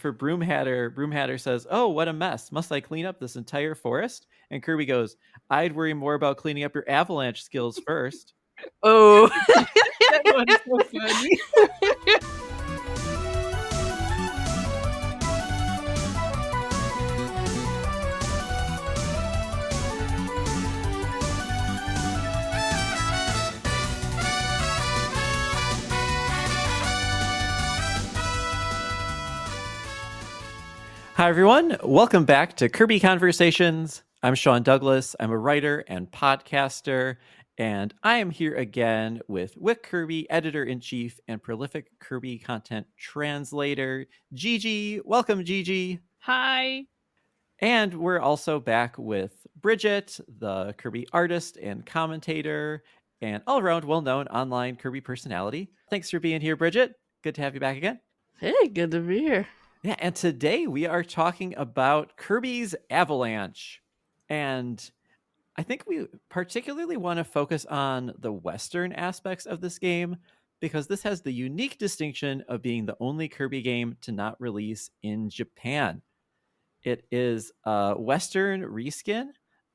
for Broom Hatter says, "Oh, what a mess. Must I clean up this entire forest?" And Kirby goes, "I'd worry more about cleaning up your avalanche skills first." Oh, That one's so funny. Hi, everyone. Welcome back to Kirby Conversations. I'm Sean Douglas. I'm a writer and podcaster, and I am here again with Wick Kirby, editor-in-chief and prolific Kirby content translator, Gigi. Welcome, Gigi. Hi. And we're also back with Bridget, the Kirby artist and commentator, and all-around well-known online Kirby personality. Thanks for being here, Bridget. Good to have you back again. hey, good to be here. Yeah, and today we are talking about Kirby's Avalanche. And I think we particularly want to focus on the Western aspects of this game because this has the unique distinction of being the only Kirby game to not release in Japan. It is a Western reskin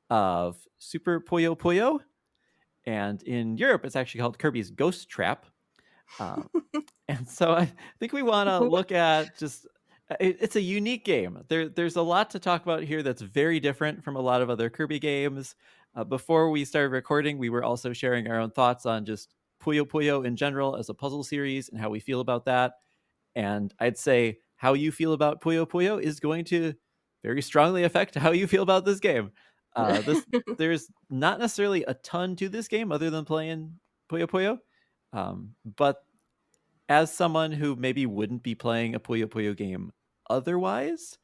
of Super Puyo Puyo, and in Europe it's actually called Kirby's Ghost Trap. And so I think we want to look at just it's a unique game. There's a lot to talk about here that's very different from a lot of other Kirby games. Before we started recording, we were also sharing our own thoughts on just Puyo Puyo in general as a puzzle series and how we feel about that. And I'd say how you feel about Puyo Puyo is going to very strongly affect how you feel about this game. There's not necessarily a ton to this game other than playing Puyo Puyo. But as someone who maybe wouldn't be playing a Puyo Puyo game otherwise,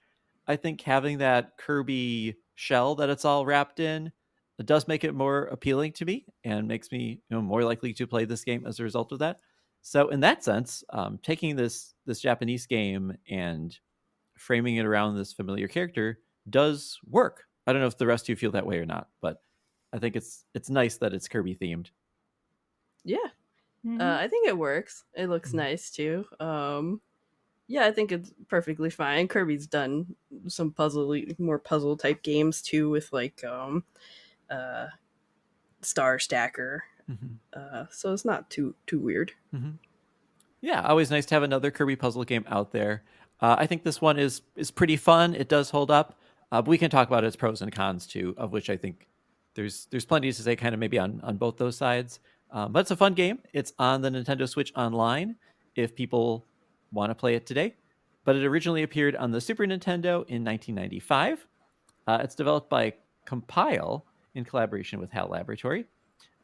I think having that Kirby shell that it's all wrapped in, it does make it more appealing to me and makes me more likely to play this game as a result of that. So in that sense, taking this Japanese game and framing it around this familiar character does work. I don't know if the rest of you feel that way or not, but I think it's nice that it's Kirby themed. Yeah, Mhm. I think it works. It looks nice too. Yeah, I think it's perfectly fine. Kirby's done some more puzzle type games too, with like Star Stacker. So it's not too weird. Yeah, always nice to have another Kirby puzzle game out there. I think this one is pretty fun. It does hold up, but we can talk about its pros and cons too, of which I think there's plenty to say kind of maybe on both those sides. But it's a fun game. It's on the Nintendo Switch Online if people want to play it today. But it originally appeared on the Super Nintendo in 1995. It's developed by Compile in collaboration with HAL Laboratory.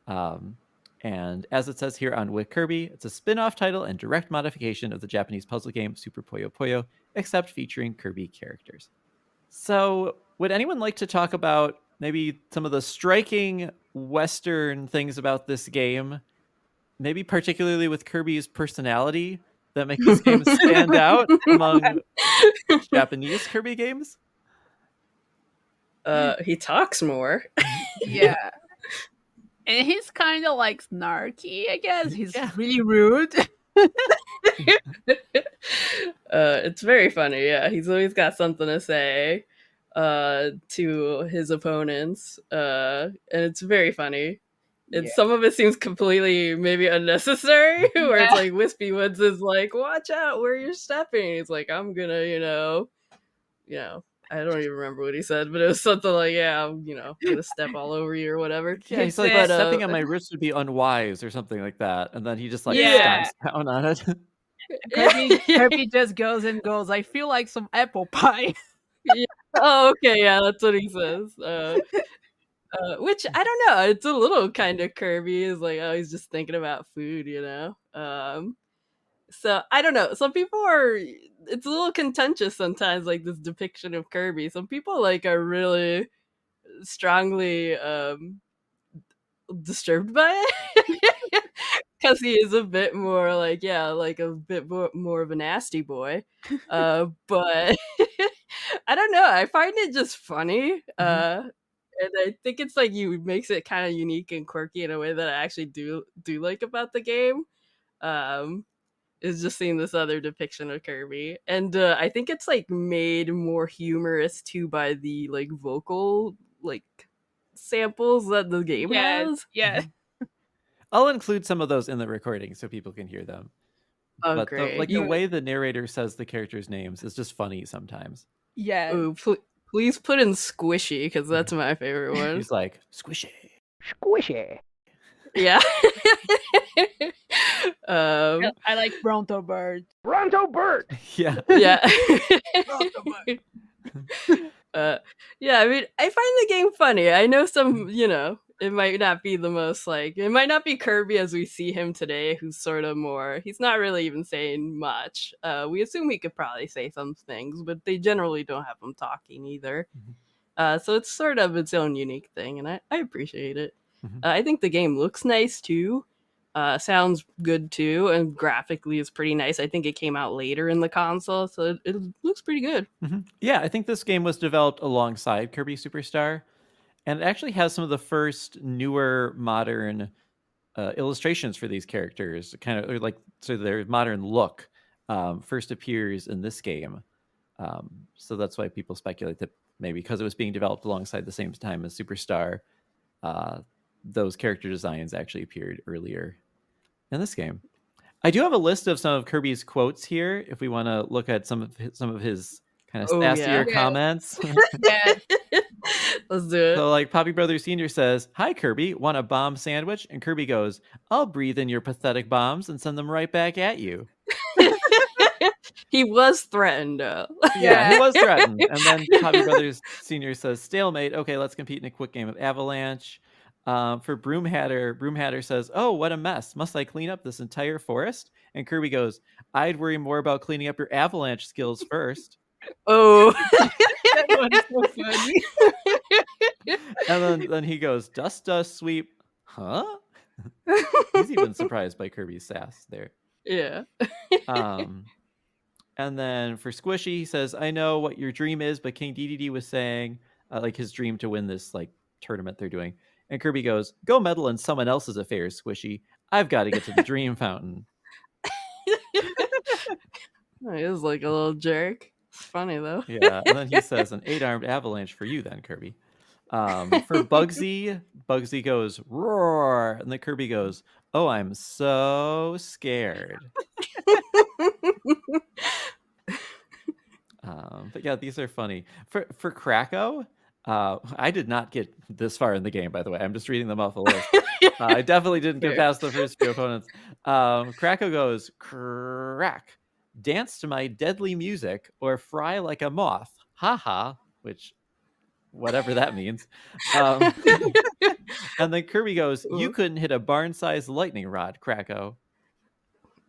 And as it says here on Wick Kirby, it's a spin-off title and direct modification of the Japanese puzzle game Super Puyo Puyo, except featuring Kirby characters. So would anyone like to talk about maybe some of the striking Western things about this game, maybe particularly with Kirby's personality that make this game stand out among Japanese Kirby games? He talks more. Yeah. And he's kind of like snarky, I guess. He's really rude. It's very funny. Yeah, he's always got something to say to his opponents, and it's very funny. Some of it seems completely maybe unnecessary, where it's like Wispy Woods is like, "Watch out where you're stepping." He's like, "I'm gonna, I don't even remember what he said, but it was something like, I'm gonna step all over you or whatever." Yeah, he's like, stepping on my wrist would be unwise or something like that. And then he just Yeah. stomps down on it. Kirby just goes and goes, "I feel like some apple pie." Oh, okay, yeah, that's what he says. Which, I don't know, it's a little kind of Kirby. Is like, oh, he's just thinking about food, So, I don't know. Some people it's a little contentious sometimes, like this depiction of Kirby. Some people are really strongly disturbed by it. Because he is a bit more a bit more of a nasty boy. But I don't know. I find it just funny. And I think it's makes it kind of unique and quirky in a way that I actually do like about the game. is just seeing this other depiction of Kirby, and I think it's like made more humorous too by the like vocal like samples that the game has. Yeah. I'll include some of those in the recording so people can hear them. Oh, But great! the way the narrator says the characters' names is just funny sometimes. Yeah. Ooh, please put in Squishy because that's my favorite one. He's like, squishy. Squishy. Yeah. I like Bronto Bird. Bronto Bird. Yeah. Yeah. Bronto Bird. Yeah, I mean, I find the game funny. I know some, it might not be the most like, it might not be Kirby as we see him today, who's sort of more, he's not really even saying much. We assume he could probably say some things, but they generally don't have him talking either. So it's sort of its own unique thing, and I appreciate it. I think the game looks nice too. Sounds good too, and graphically is pretty nice. I think it came out later in the console, so it looks pretty good. Yeah, I think this game was developed alongside Kirby Superstar, and it actually has some of the first newer modern illustrations for these characters, kind of like so their modern look first appears in this game. So that's why people speculate that maybe because it was being developed alongside the same time as Superstar, those character designs actually appeared earlier in this game. I do have a list of some of Kirby's quotes here if we want to look at some of his kind of sassier comments. Yeah. Let's do it. So like Poppy Brothers Sr. says, "Hi Kirby, want a bomb sandwich?" And Kirby goes, "I'll breathe in your pathetic bombs and send them right back at you." He was threatened. Yeah, he was threatened. And then Poppy Brothers Sr. says, "Stalemate. Okay, let's compete in a quick game of Avalanche." For Broom Hatter says, "Oh, what a mess. Must I clean up this entire forest?" And Kirby goes, "I'd worry more about cleaning up your Avalanche skills first." Oh. That one's so funny. And then he goes, "Dust, dust, sweep." Huh? He's even surprised by Kirby's sass there. Yeah. And then for Squishy, he says, "I know what your dream is, but King DDD was saying like his dream to win this like tournament they're doing." And Kirby goes, "Go meddle in someone else's affairs, Squishy. I've got to get to the dream fountain." He is like a little jerk. It's funny though. Yeah, and then he says, "An 8-armed avalanche for you then, Kirby." For Bugsy goes, "Roar," and then Kirby goes, "Oh, I'm so scared." But yeah, these are funny. For Krakow, I did not get this far in the game, by the way. I'm just reading them off the list. I definitely didn't get past the first few opponents. Krakow goes, "Crack, dance to my deadly music or fry like a moth. Haha," which, whatever that means. And then Kirby goes, "You couldn't hit a barn-sized lightning rod, Krakow."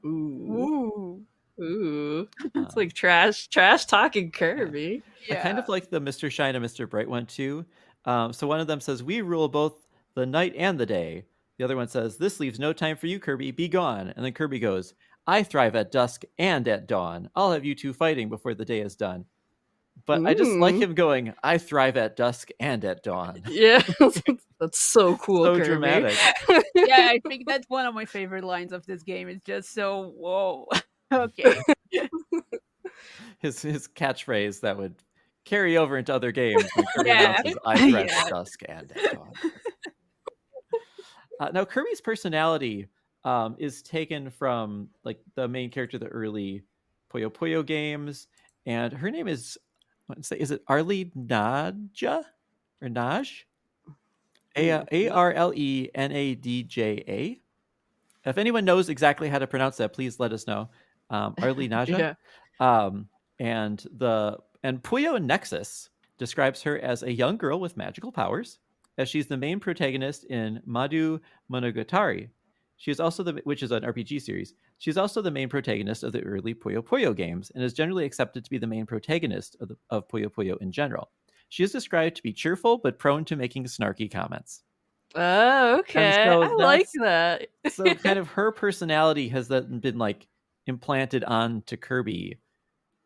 Ooh. It's like trash talking Kirby. I kind of like the Mr. Shine and Mr. Bright one too. So one of them says, "We rule both the night and the day." The other one says, "This leaves no time for you, Kirby. Be gone." And then Kirby goes, "I thrive at dusk and at dawn. I'll have you two fighting before the day is done." But I just like him going, "I thrive at dusk and at dawn." Yeah, that's so cool. So Kirby. dramatic. Yeah, I think that's one of my favorite lines of this game. It's just so whoa. Okay. His catchphrase that would carry over into other games. When Kirby Yeah. announces, "I thrive at dusk and at dawn." Now Kirby's personality is taken from like the main character of the early Puyo Puyo games, and her name is, is it Arle Nadja or Naj? Arlenadja. If anyone knows exactly how to pronounce that, please let us know. Arle Nadja. And Puyo Nexus describes her as a young girl with magical powers, as she's the main protagonist in Madu Monogatari. She is also which is an RPG series. She's also the main protagonist of the early Puyo Puyo games and is generally accepted to be the main protagonist of Puyo Puyo in general. She is described to be cheerful but prone to making snarky comments. Oh, okay. So I like that. So kind of her personality has then been like implanted onto Kirby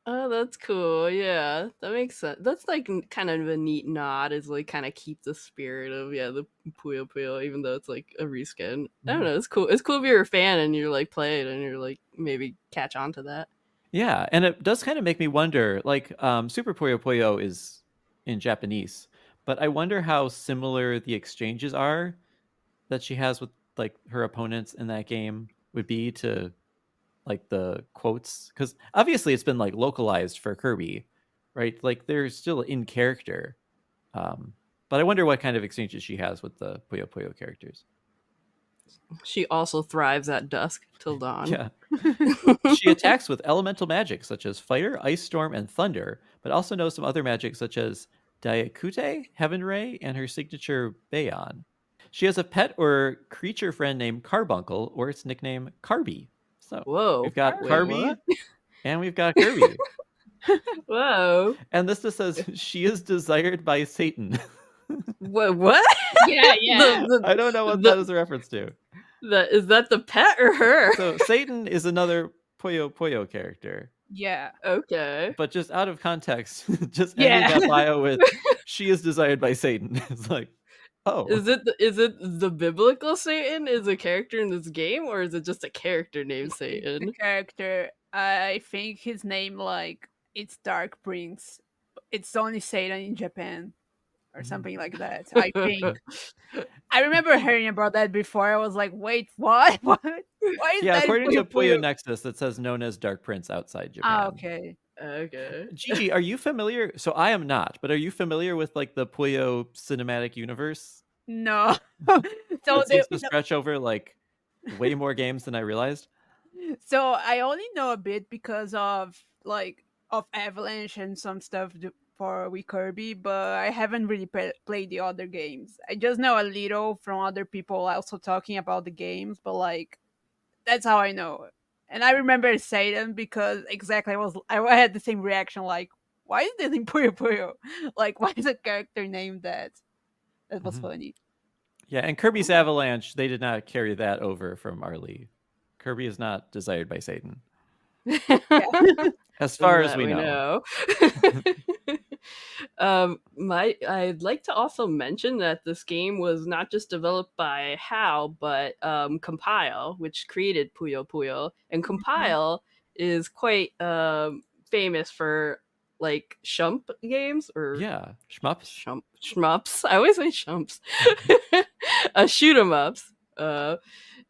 Oh, that's cool. Yeah, that makes sense. That's like kind of a neat nod, is like kind of keep the spirit of the Puyo Puyo, even though it's like a reskin. I don't know. It's cool. It's cool if you're a fan and you're like play it and you're like maybe catch on to that. Yeah, and it does kind of make me wonder. Like, Super Puyo Puyo is in Japanese, but I wonder how similar the exchanges are that she has with like her opponents in that game would be to like the quotes, because obviously it's been like localized for Kirby, right? Like they're still in character, but I wonder what kind of exchanges she has with the Puyo Puyo characters. She also thrives at dusk till dawn. Yeah. She attacks with elemental magic such as fire, ice storm, and thunder, but also knows some other magic such as Daikute, Heaven Ray, and her signature Bayon. She has a pet or creature friend named Carbuncle, or its nickname Carby. So Whoa. we've got Wait, Carby what? and we've got Kirby. Whoa. And this just says she is desired by Satan. What? Yeah, yeah. I don't know what that is a reference to. Is that the pet or her? So Satan is another Puyo Puyo character. Yeah. Okay. But just out of context, just ending that bio with "she is desired by Satan." It's like, oh, Is it the biblical Satan is a character in this game, or is it just a character named The Satan? character, I think his name, like, it's Dark Prince. It's only Satan in Japan or something like that. I think. I remember hearing about that before. I was like, wait, what? What? Why is yeah. that? According to Puyo Puyo Puyo? Nexus, it says known as Dark Prince outside Japan. Ah, okay. Okay. Gigi, are you familiar? So I am not, but are you familiar with like the Puyo cinematic universe? No. So it seems to stretch over like way more games than I realized. So I only know a bit because of Avalanche and some stuff for We Kirby, but I haven't really played the other games. I just know a little from other people also talking about the games, but like that's how I know. And I remember Satan because exactly I had the same reaction, like, why is this in Puyo Puyo? Like, why is a character named that? That was funny. Yeah, and Kirby's Avalanche, they did not carry that over from Arle. Kirby is not desired by Satan. As far as we know. I'd like to also mention that this game was not just developed by HAL, but Compile, which created Puyo Puyo. And Compile is quite famous for like shump games, or shmups. I always say shumps. Shoot 'em ups.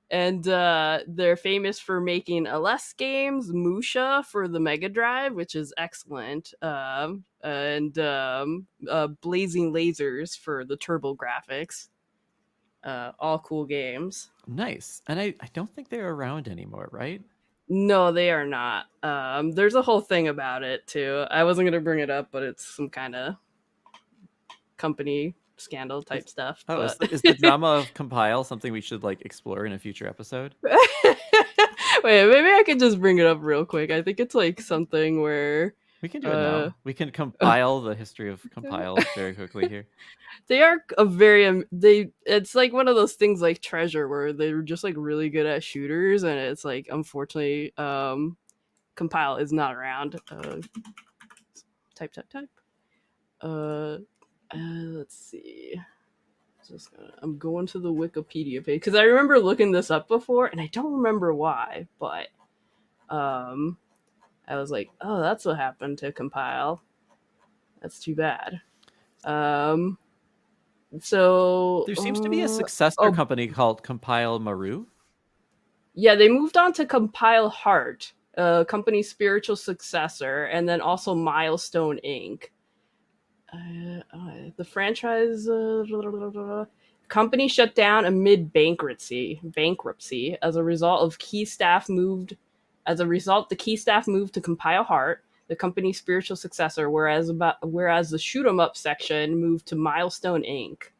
And they're famous for making LS games, Musha for the Mega Drive, which is excellent, and Blazing Lasers for the Turbo Graphics. All cool games. Nice. And I don't think they're around anymore, right? No, they are not. There's a whole thing about it, too. I wasn't going to bring it up, but it's some kind of company scandal type stuff. Oh, is the drama of Compile something we should like explore in a future episode? Wait, maybe I could just bring it up real quick. I think it's like something where we can do it now. We can compile the history of Compile very quickly here. They are it's like one of those things like Treasure, where they're just like really good at shooters, and it's like unfortunately Compile is not around. Type. Let's see. I'm going to the Wikipedia page because I remember looking this up before, and I don't remember why, but I was like, oh, that's what happened to Compile. That's too bad. So there seems to be a successor company called Compile Maru. Yeah, they moved on to Compile Heart, a company's spiritual successor, and then also Milestone Inc. The franchise company shut down amid bankruptcy. As a result, the key staff moved to Compile Heart, the company's spiritual successor, whereas the shoot 'em up section moved to Milestone Inc.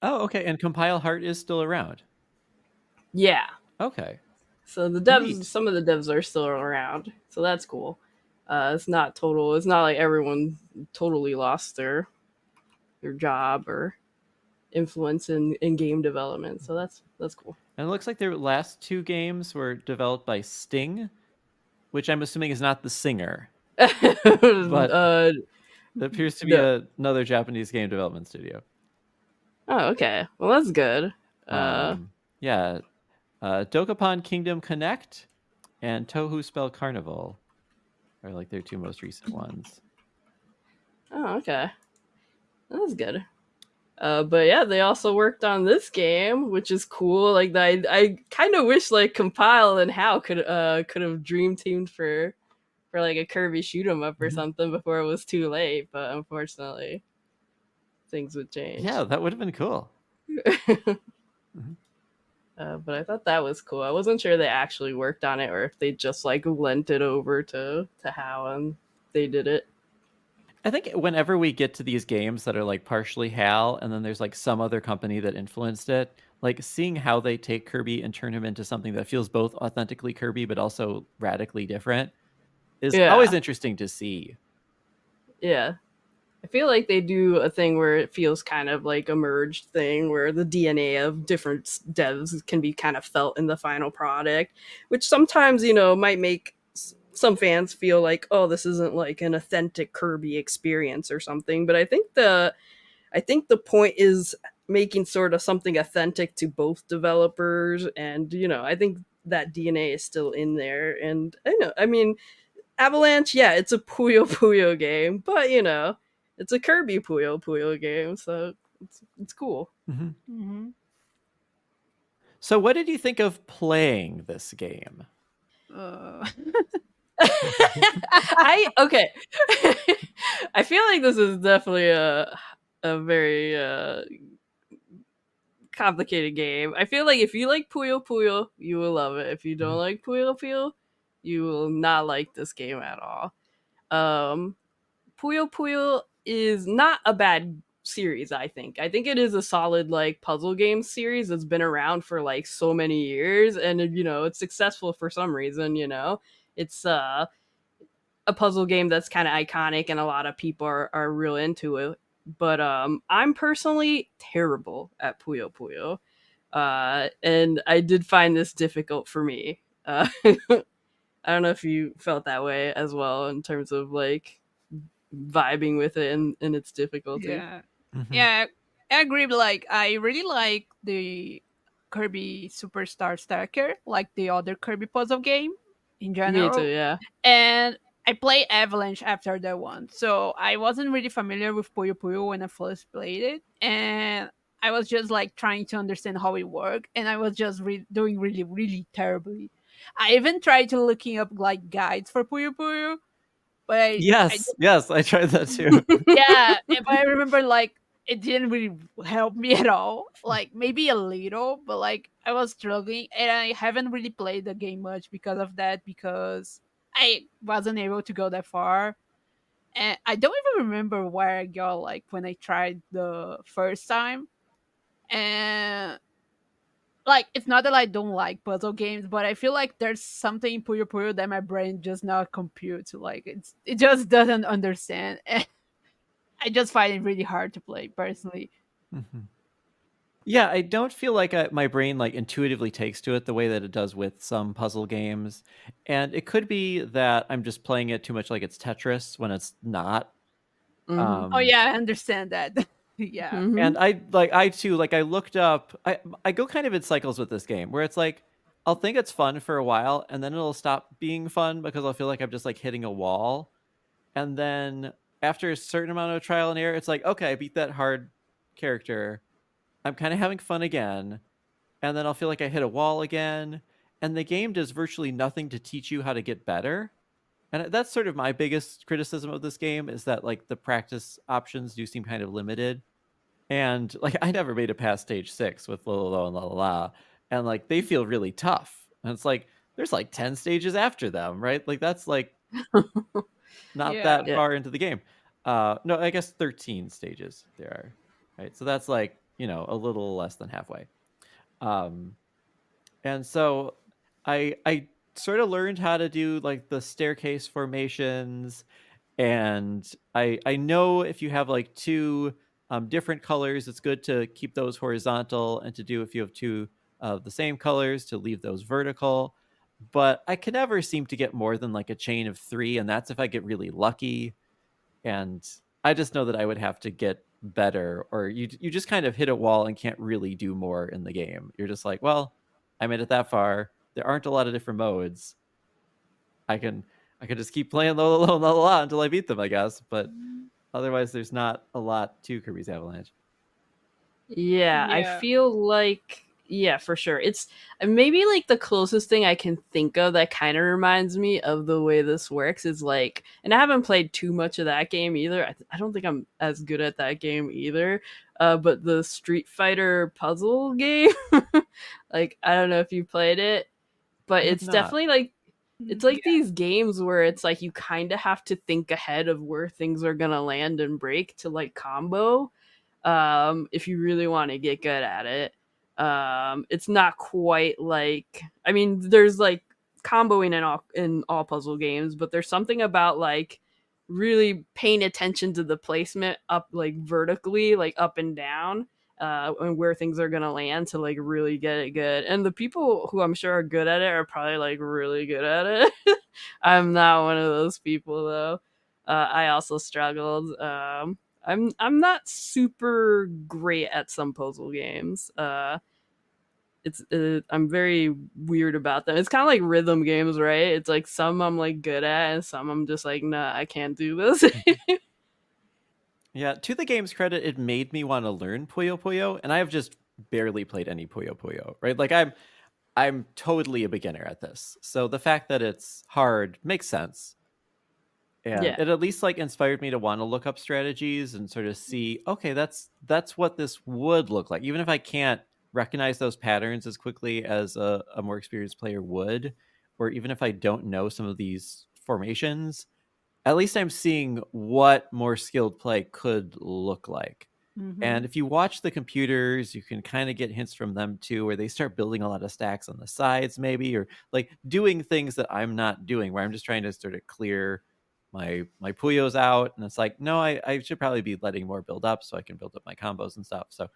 Oh, okay. And Compile Heart is still around. Yeah. Okay. So the devs, some of the devs are still around, so that's cool. It's not total. It's not like everyone totally lost their job or influence in game development. So that's cool. And it looks like their last two games were developed by Sting, which I'm assuming is not the singer. But It appears to be No. another Japanese game development studio. Oh, okay. Well, that's good. Yeah. Dokapon Kingdom Connect and Touhou Spell Carnival are like their two most recent ones. Oh, okay. That's good. But yeah, they also worked on this game, which is cool. Like I kind of wish like Compile and How could have dream teamed for like a Kirby shoot 'em up or something before it was too late. But unfortunately, things would change. Yeah, that would have been cool. But I thought that was cool. I wasn't sure they actually worked on it or if they just like lent it over to How and they did it. I think whenever we get to these games that are like partially HAL and then there's like some other company that influenced it, like seeing how they take Kirby and turn him into something that feels both authentically Kirby but also radically different is always interesting to see. Yeah. I feel like they do a thing where it feels kind of like a merged thing where the DNA of different devs can be kind of felt in the final product, which sometimes, might make some fans feel like, oh, this isn't like an authentic Kirby experience or something. But I think the point is making sort of something authentic to both developers. And, I think that DNA is still in there. And I mean, Avalanche, yeah, it's a Puyo Puyo game, but it's a Kirby Puyo Puyo game, so it's cool. So what did you think of playing this game? Okay. I feel like this is definitely a very complicated game. I feel like if you like Puyo Puyo, you will love it. If you don't like Puyo Puyo, you will not like this game at all. Puyo Puyo is not a bad series, I think. I think it is a solid like puzzle game series that's been around for like so many years, and it's successful for some reason. It's a puzzle game that's kind of iconic and a lot of people are real into it. But I'm personally terrible at Puyo Puyo. And I did find this difficult for me. I don't know if you felt that way as well in terms of like vibing with it and its difficulty. Yeah. Yeah, I agree. Like, I really like the Kirby Superstar Stacker, like the other Kirby puzzle game in general. Me too, yeah. And I played Avalanche after that one. So I wasn't really familiar with Puyo Puyo when I first played it. And I was just like trying to understand how it worked. And I was just doing really, really terribly. I even tried to looking up like guides for Puyo Puyo. But yes, I tried that too. Yeah, but I remember like it didn't really help me at all. Like maybe a little, but like I was struggling, and I haven't really played the game much because of that. Because I wasn't able to go that far, and I don't even remember where I got like when I tried the first time. And like it's not that I don't like puzzle games, but I feel like there's something in Puyo Puyo that my brain just not computes. Like it just doesn't understand. And I just find it really hard to play personally. Yeah, I don't feel like my brain like intuitively takes to it the way that it does with some puzzle games. And it could be that I'm just playing it too much like it's Tetris when it's not. Oh yeah, I understand that. Yeah. And I too, like I looked up, I go kind of in cycles with this game where it's like, I'll think it's fun for a while and then it'll stop being fun because I'll feel like I'm just like hitting a wall. And then after a certain amount of trial and error, it's like, okay, I beat that hard character. I'm kind of having fun again. And then I'll feel like I hit a wall again. And the game does virtually nothing to teach you how to get better. And that's sort of my biggest criticism of this game is that like the practice options do seem kind of limited. And like I never made it past stage 6 with Lolo and La La La. And like they feel really tough. And it's like there's like 10 stages after them, right? Like that's like not that far into the game. No, I guess 13 stages there are. Right. So that's like, a little less than halfway. And so I sort of learned how to do like the staircase formations, and I know if you have like two different colors, it's good to keep those horizontal, and to do if you have two of the same colors to leave those vertical. but I can never seem to get more than like a chain of 3, and that's if I get really lucky. And I just know that I would have to get better, or you just kind of hit a wall and can't really do more in the game. You're just like, well, I made it that far. There aren't a lot of different modes. I can just keep playing la la la la la until I beat them, I guess. But otherwise, there's not a lot to Kirby's Avalanche. Yeah, I Yeah. feel like, yeah, for sure. It's maybe like the closest thing I can think of that kind of reminds me of the way this works is like, and I haven't played too much of that game either. I don't think I'm as good at that game either. But the Street Fighter puzzle game, like, I don't know if you played it, but I have it's not. definitely like, it's like Yeah. these games where it's like you kind of have to think ahead of where things are gonna land and break to like combo, if you really want to get good at it. It's not quite like, I mean, there's like comboing in all puzzle games, but there's something about like really paying attention to the placement up, like vertically, like up and down, and where things are gonna land to like really get it good. And the people who I'm sure are good at it are probably like really good at it. I'm not one of those people though. I also struggled. I'm not super great at some puzzle games. I'm very weird about them. It's kind of like rhythm games, right? It's like some I'm like good at, and some I'm just like, nah, I can't do this. Yeah, to the game's credit, it made me want to learn Puyo Puyo, and I have just barely played any Puyo Puyo, right? Like I'm totally a beginner at this. So the fact that it's hard makes sense. And Yeah. it at least like inspired me to want to look up strategies and sort of see, okay, that's what this would look like. Even if I can't recognize those patterns as quickly as a more experienced player would, or even if I don't know some of these formations, at least I'm seeing what more skilled play could look like. And if you watch the computers, you can kind of get hints from them too, where they start building a lot of stacks on the sides, maybe, or like doing things that I'm not doing, where I'm just trying to sort of clear my Puyos out. And it's like, no, I should probably be letting more build up so I can build up my combos and stuff. So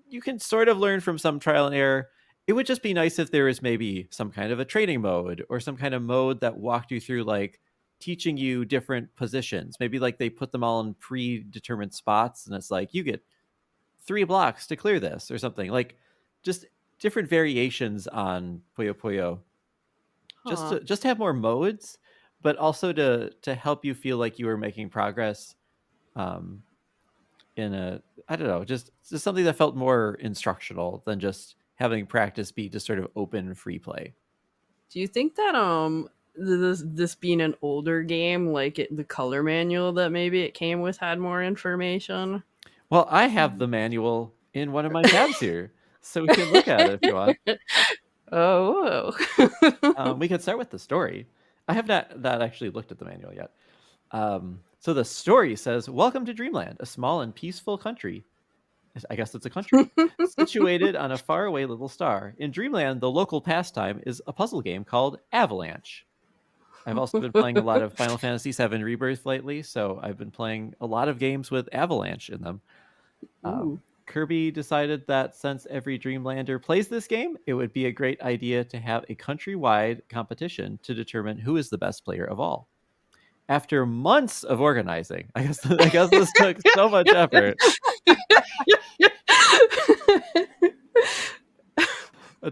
you can sort of learn from some trial and error. It would just be nice if there was maybe some kind of a training mode or some kind of mode that walked you through like teaching you different positions. Maybe like they put them all in predetermined spots and it's like you get 3 blocks to clear this or something. Like just different variations on Puyo Puyo. Just to have more modes, but also to help you feel like you were making progress in a, I don't know, just something that felt more instructional than just having practice be just sort of open free play. Do you think that this being an older game, like the color manual that maybe it came with had more information? Well, I have the manual in one of my tabs here, so we can look at it if you want. Oh, We could start with the story. I have not actually looked at the manual yet. So the story says, welcome to Dreamland, a small and peaceful country. I guess it's a country situated on a faraway little star. In Dreamland, the local pastime is a puzzle game called Avalanche. I've also been playing a lot of Final Fantasy VII Rebirth lately, so I've been playing a lot of games with Avalanche in them. Kirby decided that since every Dreamlander plays this game, it would be a great idea to have a countrywide competition to determine who is the best player of all. After months of organizing, I guess this took so much effort.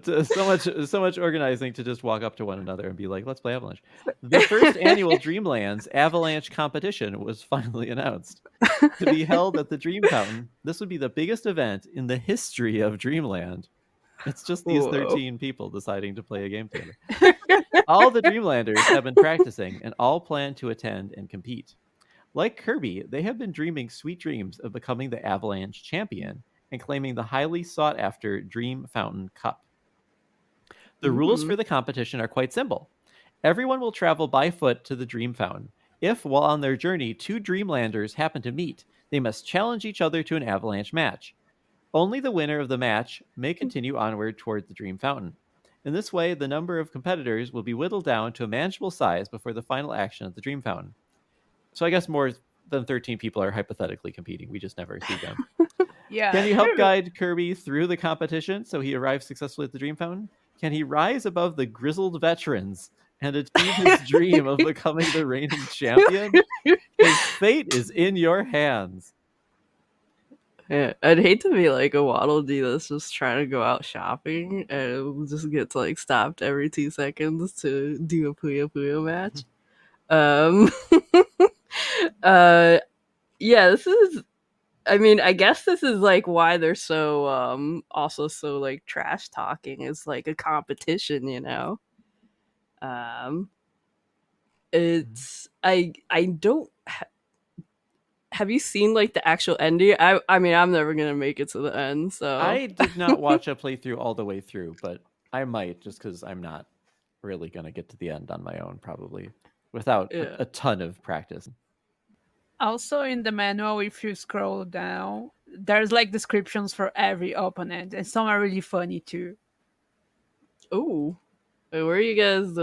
So much organizing to just walk up to one another and be like, let's play Avalanche. The first annual Dreamlands Avalanche competition was finally announced to be held at the Dream Fountain. This would be the biggest event in the history of Dreamland. It's just these 13 people deciding to play a game together. All the Dreamlanders have been practicing and all plan to attend and compete. Like Kirby, they have been dreaming sweet dreams of becoming the Avalanche champion and claiming the highly sought after Dream Fountain Cup. The rules for the competition are quite simple. Everyone will travel by foot to the Dream Fountain. If, while on their journey, 2 Dreamlanders happen to meet, they must challenge each other to an Avalanche match. Only the winner of the match may continue onward toward the Dream Fountain. In this way, the number of competitors will be whittled down to a manageable size before the final action at the Dream Fountain. So I guess more than 13 people are hypothetically competing. We just never see them. Yeah. Can you help guide Kirby through the competition so he arrives successfully at the Dream Fountain? can he rise above the grizzled veterans and achieve his dream of becoming the reigning champion? His fate is in your hands. Yeah, I'd hate to be like a Waddle Dee that's just trying to go out shopping and just gets like stopped every 2 seconds to do a Puyo Puyo match. Yeah, this is. I mean, I guess this is like why they're so also so like trash talking is like a competition, you know. It's I don't. Have you seen like the actual ending? I mean, I'm never gonna make it to the end, so I did not watch a playthrough all the way through, but I might just because I'm not really gonna get to the end on my own, probably without Yeah. a ton of practice. Also, in the manual, if you scroll down, there's like descriptions for every opponent, and some are really funny too. Oh, wait, where are you guys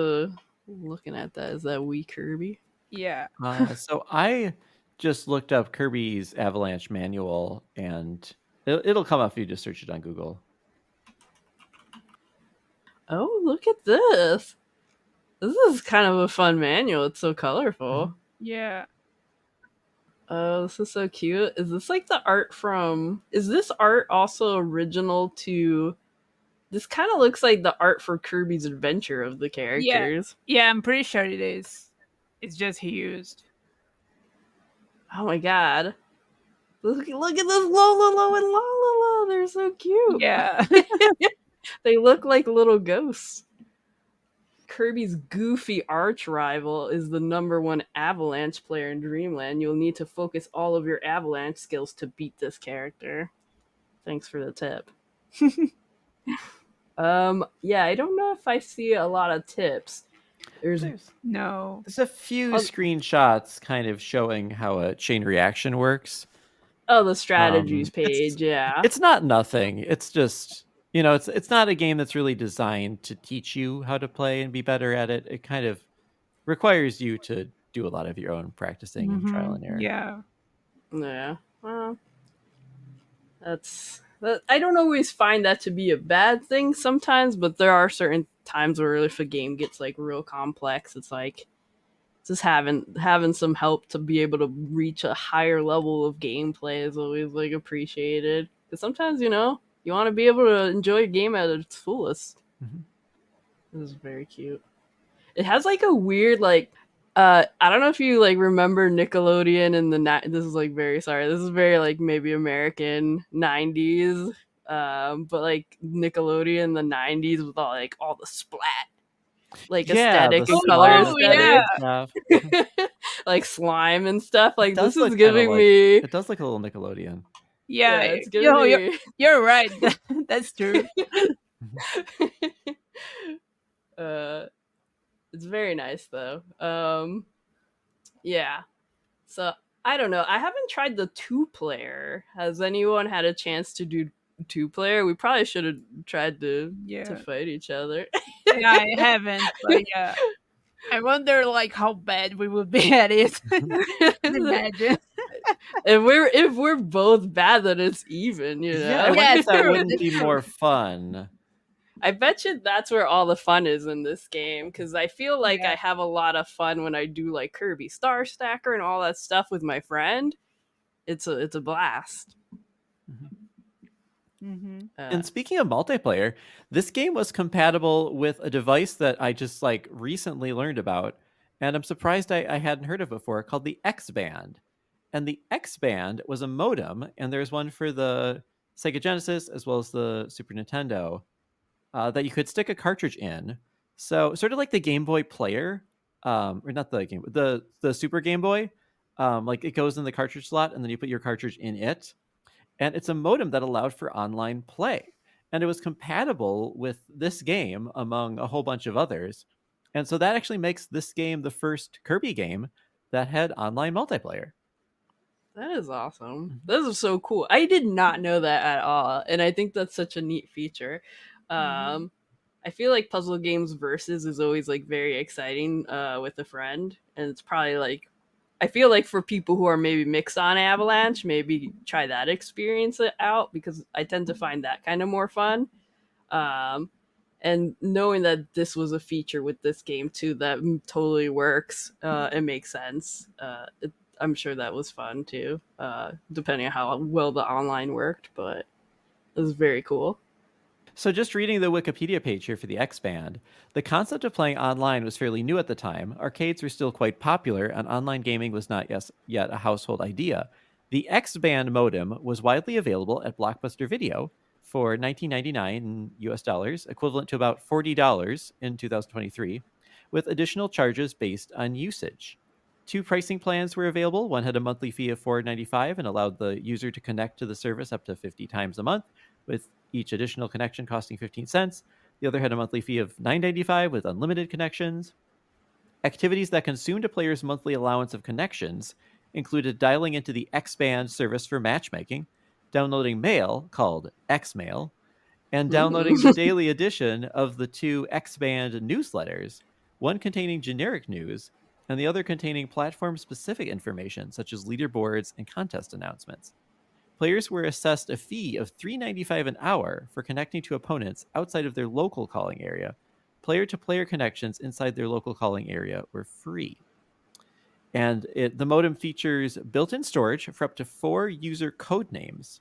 looking at that? Is that Wee Kirby? Yeah. So I just looked up Kirby's Avalanche manual, and it'll come up if you just search it on Google. Oh, look at this! This is kind of a fun manual. It's so colorful. Yeah. Oh, this is so cute. Is this like the art from? Is this art also original to? This kind of looks like the art for Kirby's Adventure of the characters. Yeah, I'm pretty sure it is. It's just he used. Oh my god. Look at this Lolo and Lalala. They're so cute. Yeah. They look like little ghosts. Kirby's goofy arch rival is the #1 Avalanche player in Dreamland. You'll need to focus all of your Avalanche skills to beat this character. Thanks for the tip. Yeah, I don't know if I see a lot of tips. There's No. a few screenshots kind of showing how a chain reaction works. the strategies page. Yeah, It's not nothing. It's just, you know, it's not a game that's really designed to teach you how to play and be better at it. It kind of requires you to do a lot of your own practicing and trial and error. Yeah. yeah. Well, I don't always find that to be a bad thing sometimes, but there are certain times where if a game gets like real complex, it's like just having some help to be able to reach a higher level of gameplay is always like appreciated. Because sometimes, you know, you want to be able to enjoy a game at its fullest. This is very cute. It has like a weird like I don't know if you like remember Nickelodeon in the this is like very this is very like maybe American 90s, but like Nickelodeon in the 90s with all the splat like aesthetic and color aesthetic. Like slime and stuff. Like this is giving me. It does look a little Nickelodeon. Yeah, it's giving me. You're right. That's true. It's very nice though. Yeah. So I don't know. I haven't tried the 2-player. Has anyone had a chance to do 2-player? We probably should have tried to fight each other. Yeah, I haven't. But yeah, I wonder like how bad we would be at it. Imagine. If we're both bad, then it's even. You know. Yeah, that wouldn't be more fun. I bet you that's where all the fun is in this game, because I feel like I have a lot of fun when I do like Kirby Star Stacker and all that stuff with my friend. It's a blast. And speaking of multiplayer, this game was compatible with a device that I just like recently learned about, and I'm surprised I hadn't heard of before, called the X-Band. And the X-Band was a modem, and there's one for the Sega Genesis as well as the Super Nintendo. That you could stick a cartridge in. So sort of like the Game Boy Player, or not the Game, the Super Game Boy. Like it goes in the cartridge slot, and then you put your cartridge in it. And it's a modem that allowed for online play, and it was compatible with this game among a whole bunch of others. And so that actually makes this game the first Kirby game that had online multiplayer. That is awesome. This is so cool. I did not know that at all, and I think that's such a neat feature. I feel like puzzle games versus is always like very exciting with a friend, and it's probably like I feel like for people who are maybe mixed on Avalanche, maybe try that experience it out, because I tend to find that kind of more fun. And knowing that this was a feature with this game too, that totally works. It makes sense. I'm sure that was fun too, depending on how well the online worked, but it was very cool. So just reading the Wikipedia page here for the X-Band, the concept of playing online was fairly new at the time. Arcades were still quite popular, and online gaming was not yet a household idea. The X-Band modem was widely available at Blockbuster Video for $19.99 in US dollars, equivalent to about $40 in 2023, with additional charges based on usage. 2 pricing plans were available. One had a monthly fee of $4.95 and allowed the user to connect to the service up to 50 times a month, with each additional connection costing 15 cents. The other had a monthly fee of $9.95 with unlimited connections. Activities that consumed a player's monthly allowance of connections included dialing into the X-Band service for matchmaking, downloading mail called X-Mail, and downloading the daily edition of the 2 X-Band newsletters, one containing generic news and the other containing platform-specific information such as leaderboards and contest announcements. Players were assessed a fee of $3.95 an hour for connecting to opponents outside of their local calling area. Player-to-player connections inside their local calling area were free. And the modem features built-in storage for up to 4 user code names.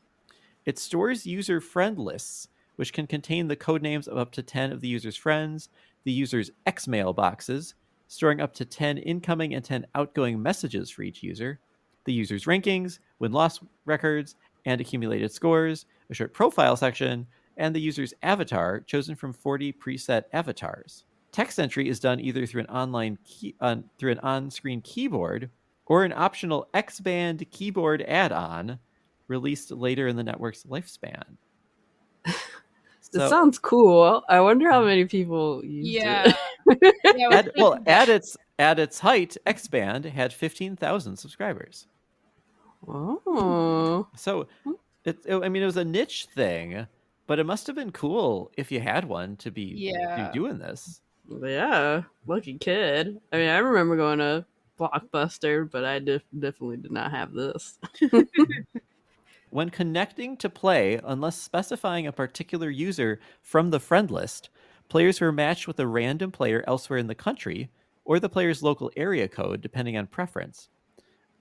It stores user friend lists, which can contain the code names of up to 10 of the user's friends, the user's X-mail boxes, storing up to 10 incoming and 10 outgoing messages for each user, the user's rankings, win-loss records, and accumulated scores, a short profile section, and the user's avatar chosen from 40 preset avatars. Text entry is done either through through an on-screen keyboard or an optional X-Band keyboard add-on released later in the network's lifespan. It sounds cool. I wonder how many people used it. At its height, X-Band had 15,000 subscribers. Oh. So, it was a niche thing, but it must have been cool if you had one to be doing this. Yeah, lucky kid. I mean, I remember going to Blockbuster, but I definitely did not have this. When connecting to play, unless specifying a particular user from the friend list, players were matched with a random player elsewhere in the country or the player's local area code, depending on preference.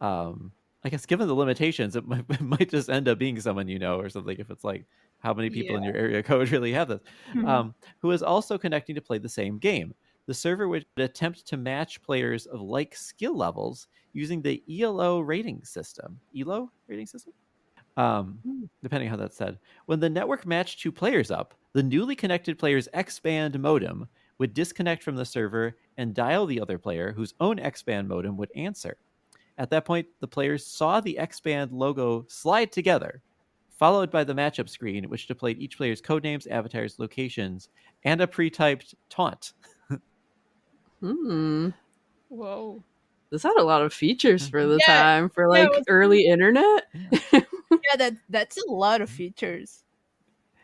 I guess given the limitations, it might just end up being someone you know or something if it's like how many people in your area code really have this, who is also connecting to play the same game. The server would attempt to match players of like skill levels using the ELO rating system. ELO rating system? Depending how that's said. When the network matched 2 players up, the newly connected player's X-Band modem would disconnect from the server and dial the other player, whose own X-Band modem would answer. At that point, the players saw the X-Band logo slide together, followed by the matchup screen, which displayed each player's codenames, avatars, locations, and a pre-typed taunt. Whoa. This had a lot of features for the time, for like early internet. That's a lot of features.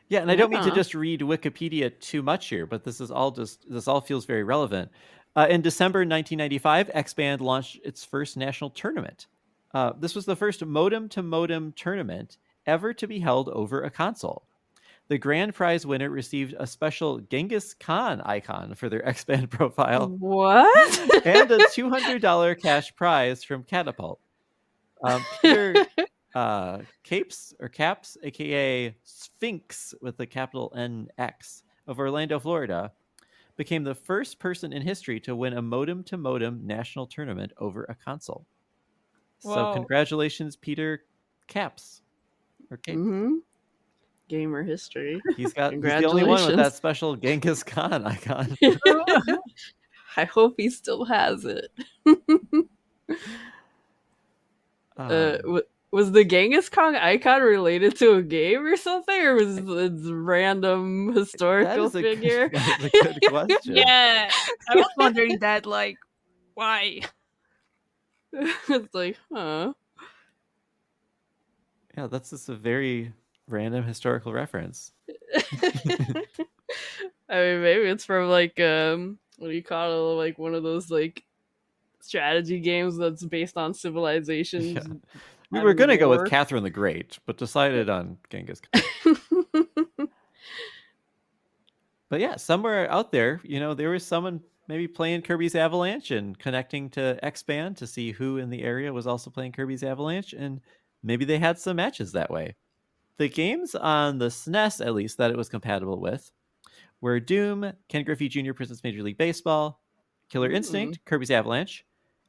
Yeah, and I don't mean to just read Wikipedia too much here, but this all feels very relevant. In December 1995, X-Band launched its first national tournament. This was the first modem-to-modem tournament ever to be held over a console. The grand prize winner received a special Genghis Khan icon for their X-Band profile. What? And a $200 cash prize from Catapult. Peter Caps, aka Sphinx with the capital NX, of Orlando, Florida, became the first person in history to win a modem-to-modem national tournament over a console. Whoa. So congratulations, Peter Caps. Or Capes. Gamer history. He's the only one with that special Genghis Khan icon. I hope he still has it. Was the Genghis Khan icon related to a game or something, or was it a random historical figure? That's a good question. Yeah, I was wondering that, like, why? It's like, huh? Yeah, that's just a very random historical reference. I mean, maybe it's from like what do you call it? Like one of those like strategy games that's based on civilizations. Yeah. We were gonna go with Catherine the Great, but decided on Genghis Khan. But yeah, somewhere out there, there was someone maybe playing Kirby's Avalanche and connecting to X-Band to see who in the area was also playing Kirby's Avalanche, and maybe they had some matches that way. The games on the SNES, at least, that it was compatible with were Doom, Ken Griffey Jr. Presents Major League Baseball, Killer Instinct, Kirby's Avalanche,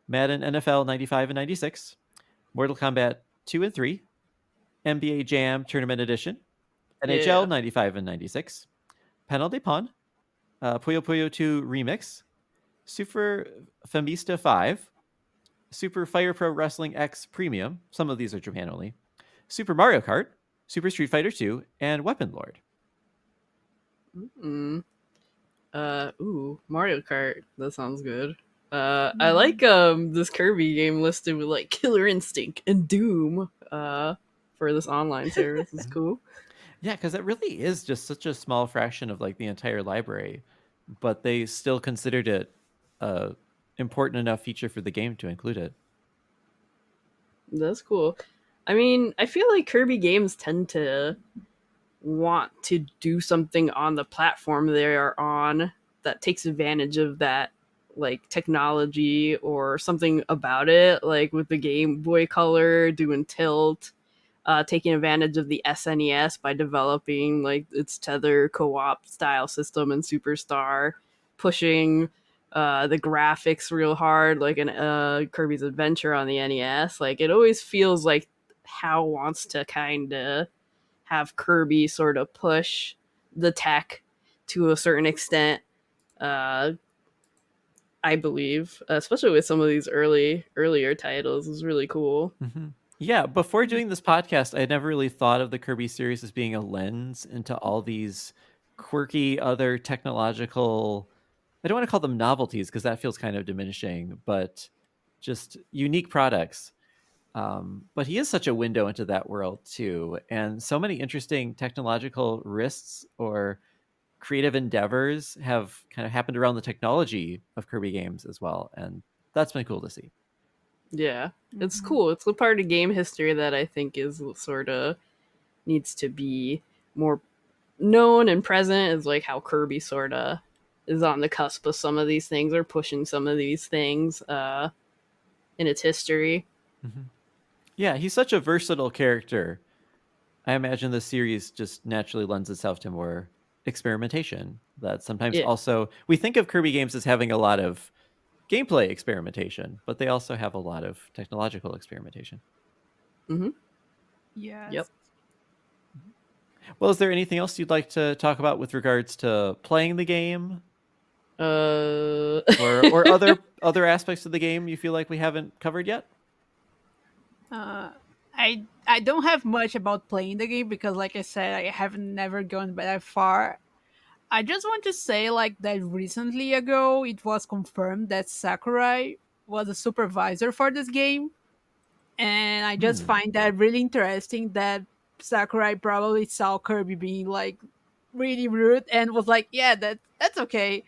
Madden NFL 95 and 96, Mortal Kombat 2 and 3, NBA Jam Tournament Edition, NHL 95 and 96, Penalty Pun, Puyo Puyo 2 Remix, Super Famista 5, Super Fire Pro Wrestling X Premium, some of these are Japan only, Super Mario Kart, Super Street Fighter 2, and Weapon Lord. Mario Kart. That sounds good. I like this Kirby game listed with like Killer Instinct and Doom for this online service. It's cool. Yeah, because it really is just such a small fraction of like the entire library, but they still considered it a important enough feature for the game to include it. That's cool. I mean, I feel like Kirby games tend to want to do something on the platform they are on that takes advantage of that like technology or something about it, like with the Game Boy Color doing tilt, taking advantage of the SNES by developing like its tether co-op style system in Superstar, pushing the graphics real hard like in Kirby's Adventure on the NES. Like it always feels like HAL wants to kind of have Kirby sort of push the tech to a certain extent, I believe, especially with some of these earlier titles. Is really cool. Mm-hmm. Yeah, before doing this podcast, I had never really thought of the Kirby series as being a lens into all these quirky other technological, I don't want to call them novelties because that feels kind of diminishing, but just unique products. But he is such a window into that world too, and so many interesting technological risks or creative endeavors have kind of happened around the technology of Kirby games as well, and that's been cool to see. Yeah, it's cool. It's a part of game history that I think is sort of needs to be more known and present, is like how Kirby sort of is on the cusp of some of these things or pushing some of these things in its history. Mm-hmm. Yeah, he's such a versatile character. I imagine the series just naturally lends itself to more experimentation. That sometimes also, we think of Kirby games as having a lot of gameplay experimentation, but they also have a lot of technological experimentation. Mm-hmm. Yes. Yep. Well, is there anything else you'd like to talk about with regards to playing the game? Or other aspects of the game you feel like we haven't covered yet? I don't have much about playing the game because, like I said, I haven't never gone that far. I just want to say, like, that recently ago, it was confirmed that Sakurai was a supervisor for this game. And I just find that really interesting that Sakurai probably saw Kirby being, like, really rude and was like, yeah, that's okay.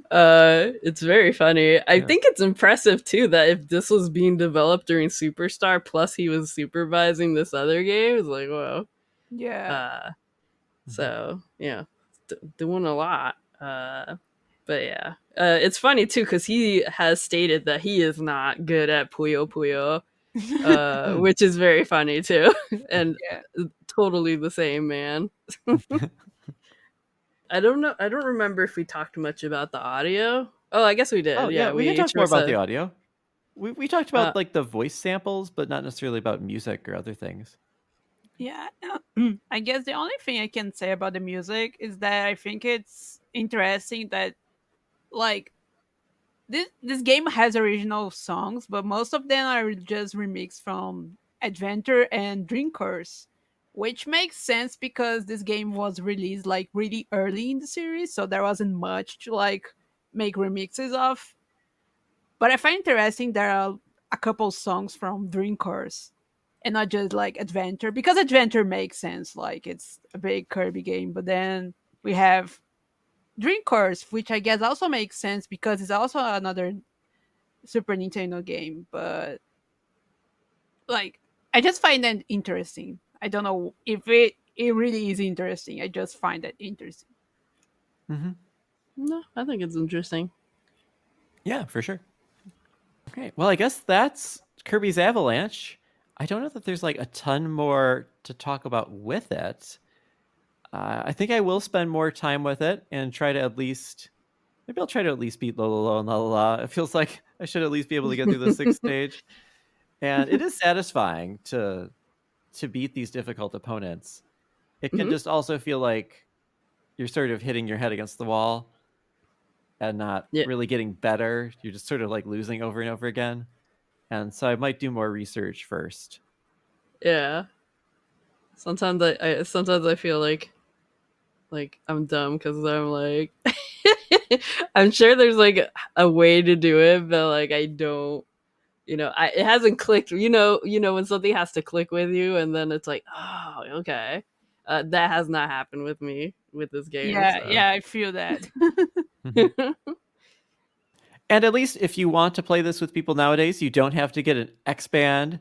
It's very funny. I think it's impressive too that if this was being developed during Superstar plus he was supervising this other game, it's like, whoa. Yeah. So yeah, doing a lot. But yeah, it's funny too because he has stated that he is not good at Puyo Puyo, which is very funny too, and totally the same man. I don't know. I don't remember if we talked much about the audio. Oh, I guess we did. Oh, yeah, we can talk more about the audio. We talked about like the voice samples, but not necessarily about music or other things. Yeah, I guess the only thing I can say about the music is that I think it's interesting that, like, this game has original songs, but most of them are just remixed from Adventure and Dream Course, which makes sense because this game was released like really early in the series, so there wasn't much to like make remixes of. But I find interesting there are a couple songs from Dream Course and not just like Adventure, because Adventure makes sense, like it's a big Kirby game. But then we have Dream Course, which I guess also makes sense because it's also another Super Nintendo game. But like, I just find that interesting. I don't know if it really is interesting. I just find that interesting. Mm-hmm. No, I think it's interesting. Yeah, for sure. Okay, well, I guess that's Kirby's Avalanche. I don't know that there's like a ton more to talk about with it. I think I will spend more time with it and try to at least, maybe I'll try to at least beat Lolo and La La La. It feels like I should at least be able to get through the 6th stage. And it is satisfying to beat these difficult opponents. It can just also feel like you're sort of hitting your head against the wall and not really getting better. You're just sort of like losing over and over again. And so I might do more research first. Yeah. Sometimes I feel like I'm dumb because I'm like I'm sure there's like a way to do it, but like I don't, it hasn't clicked. When something has to click with you, and then it's like, oh, okay, that has not happened with me with this game. Yeah, so. yeah, I feel that. And at least if you want to play this with people nowadays, you don't have to get an X band,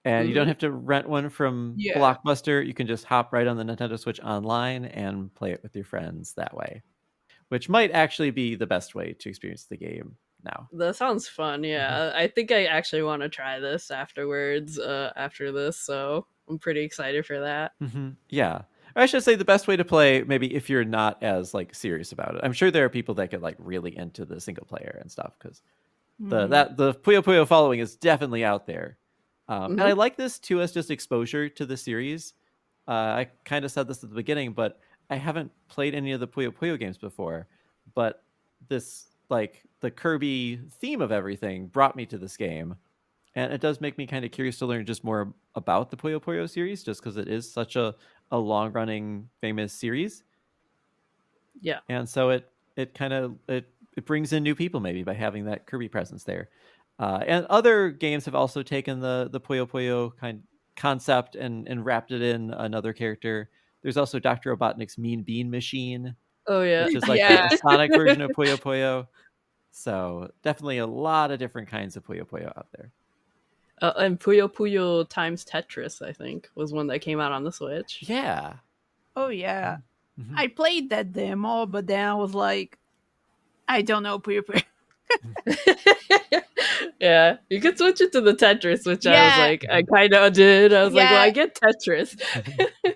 and you don't have to rent one from Blockbuster. You can just hop right on the Nintendo Switch online and play it with your friends that way, which might actually be the best way to experience the game now. That sounds fun. Yeah, I think I actually want to try this afterwards. After this, so I'm pretty excited for that. Yeah, or I should say the best way to play, maybe if you're not as like serious about it. I'm sure there are people that get like really into the single player and stuff because the Puyo Puyo following is definitely out there. And I like this too as just exposure to the series. I kind of said this at the beginning, but I haven't played any of the Puyo Puyo games before. But this, like, the Kirby theme of everything brought me to this game. And it does make me kind of curious to learn just more about the Puyo Puyo series, just because it is such a long-running, famous series. Yeah. And so it kind of it brings in new people maybe by having that Kirby presence there. And other games have also taken the Puyo Puyo concept and wrapped it in another character. There's also Dr. Robotnik's Mean Bean Machine. Oh yeah, which is like the Sonic version of Puyo Puyo. So definitely a lot of different kinds of Puyo Puyo out there. And Puyo Puyo times Tetris, I think, was one that came out on the Switch. Yeah. Oh yeah. I played that demo, but then I was like, I don't know Puyo Puyo. Yeah, you could switch it to the Tetris, which I was like, I kind of did. I was like, well, I get Tetris.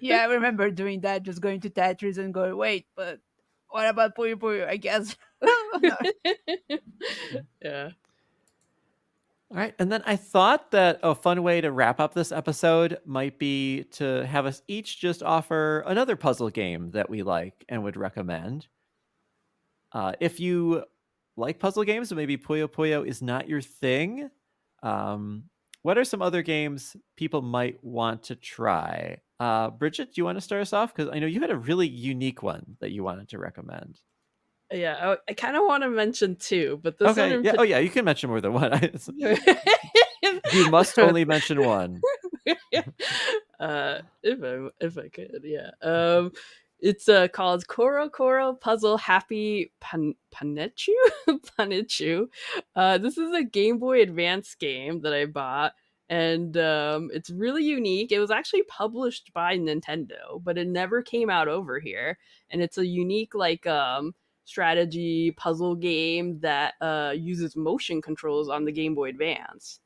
Yeah, I remember doing that, just going to Tetris and going, wait, but what about Puyo Puyo? I guess. Yeah. All right. And then I thought that a fun way to wrap up this episode might be to have us each just offer another puzzle game that we like and would recommend. If you like puzzle games, but maybe Puyo Puyo is not your thing, what are some other games people might want to try? Bridget, do you want to start us off? Because I know you had a really unique one that you wanted to recommend. Yeah, I kind of want to mention two, but this one... Oh yeah, you can mention more than one. You must only mention one. If I could, yeah. It's called Koro Koro Puzzle Happy Panichu. Panichu. This is a Game Boy Advance game that I bought, and it's really unique. It was actually published by Nintendo, but it never came out over here. And it's a unique strategy puzzle game that uses motion controls on the Game Boy Advance.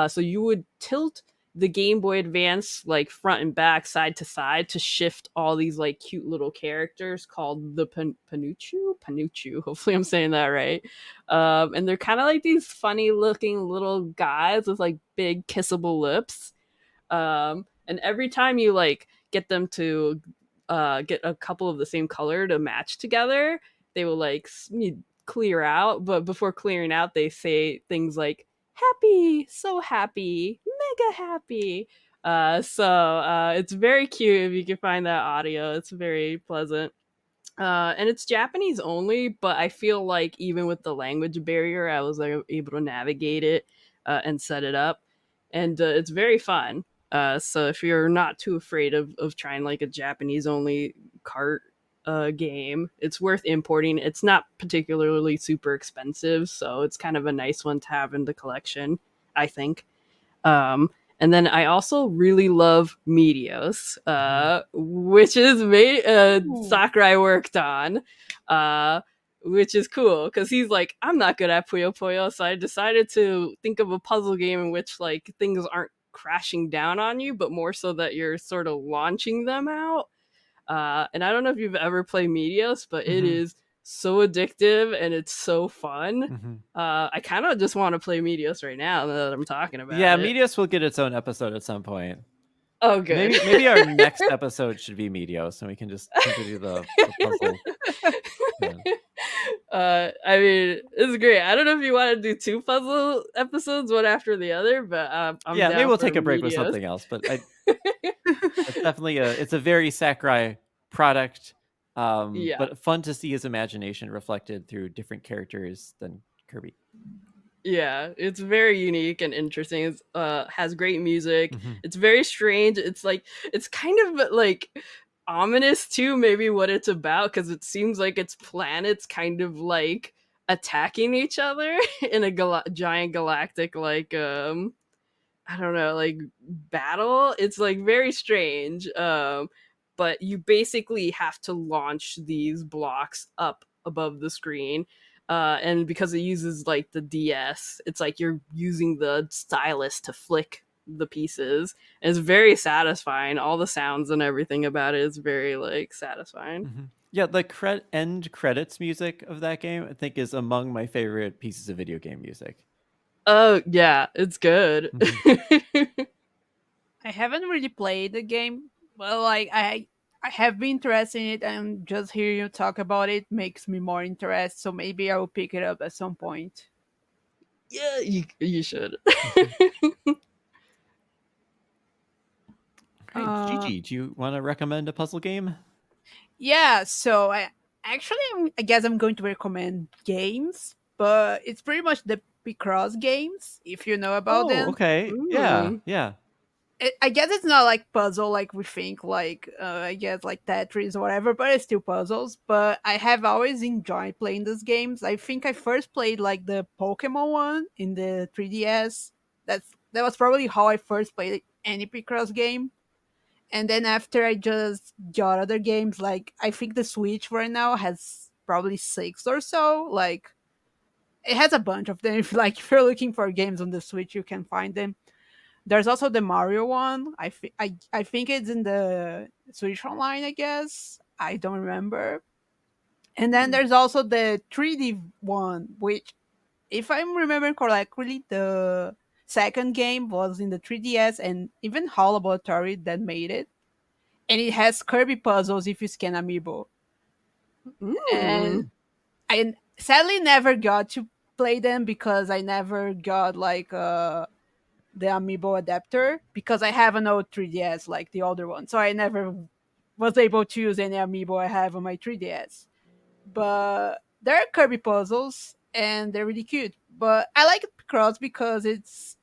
So you would tilt the Game Boy Advance like front and back, side to side, to shift all these like cute little characters called the Panuchu. Hopefully I'm saying that right. And they're kind of like these funny looking little guys with like big kissable lips. And every time you like get them to get a couple of the same color to match together, they will like clear out. But before clearing out, they say things like happy, so happy, mega happy. So it's very cute if you can find that audio. It's very pleasant. And it's Japanese only, but I feel like even with the language barrier, I was able to navigate it and set it up. And it's very fun. So if you're not too afraid of trying like a Japanese only cart game, it's worth importing. It's not particularly super expensive, so it's kind of a nice one to have in the collection, I think. And And then I also really love Meteos, which is Sakurai worked on, which is cool because he's like, I'm not good at Puyo Puyo, so I decided to think of a puzzle game in which like things aren't crashing down on you, but more so that you're sort of launching them out. And I don't know if you've ever played Meteos, but it is so addictive and it's so fun. I kind of just want to play Meteos right now that I'm talking about Yeah, it. Meteos will get its own episode at some point. Oh, good. Maybe our next episode should be Meteos, and we can just continue the puzzle. I mean, it's great. I don't know if you want to do 2 puzzle episodes, one after the other, but I'm yeah, down maybe we'll for take a break with Meteos. something else. But it's definitely it's a very Sakurai product, but fun to see his imagination reflected through different characters than Kirby. Yeah, it's very unique and interesting. It has great music. It's very strange. It's like, it's kind of like ominous too, maybe what it's about, because it seems like its planets kind of like attacking each other in a giant galactic like I don't know, like battle. It's like very strange. But you basically have to launch these blocks up above the screen. And because it uses like the DS, it's like you're using the stylus to flick the pieces. And it's very satisfying. All the sounds and everything about it is very like satisfying. Yeah, the end credits music of that game, I think, is among my favorite pieces of video game music. Oh yeah, it's good. I haven't really played the game, but like I have been interested in it, and just hearing you talk about it makes me more interested. So maybe I will pick it up at some point. Yeah, you should. Great. Gigi, do you want to recommend a puzzle game? Yeah, so I guess I'm going to recommend games, but it's pretty much the Picross games, if you know about them. Okay. Yeah. I guess it's not like puzzle like we think, like I guess like Tetris or whatever, but it's still puzzles. But I have always enjoyed playing these games. I think I first played like the Pokemon one in the 3DS. That was probably how I first played any Picross game. And then after I just got other games, like I think the Switch right now has probably 6 or so. Like it has a bunch of them. If you're looking for games on the Switch, you can find them. There's also the Mario one. I think it's in the Switch Online, I guess. I don't remember. And then there's also the 3D one, which, if I'm remembering correctly, the second game was in the 3DS, and even HAL Laboratory that made it. And it has Kirby puzzles if you scan Amiibo. And I sadly never got to play them because I never got like the Amiibo adapter, because I have an old 3DS like the older one, so I never was able to use any Amiibo I have on my 3DS. But there are Kirby puzzles and they're really cute. But I like Cross because it's,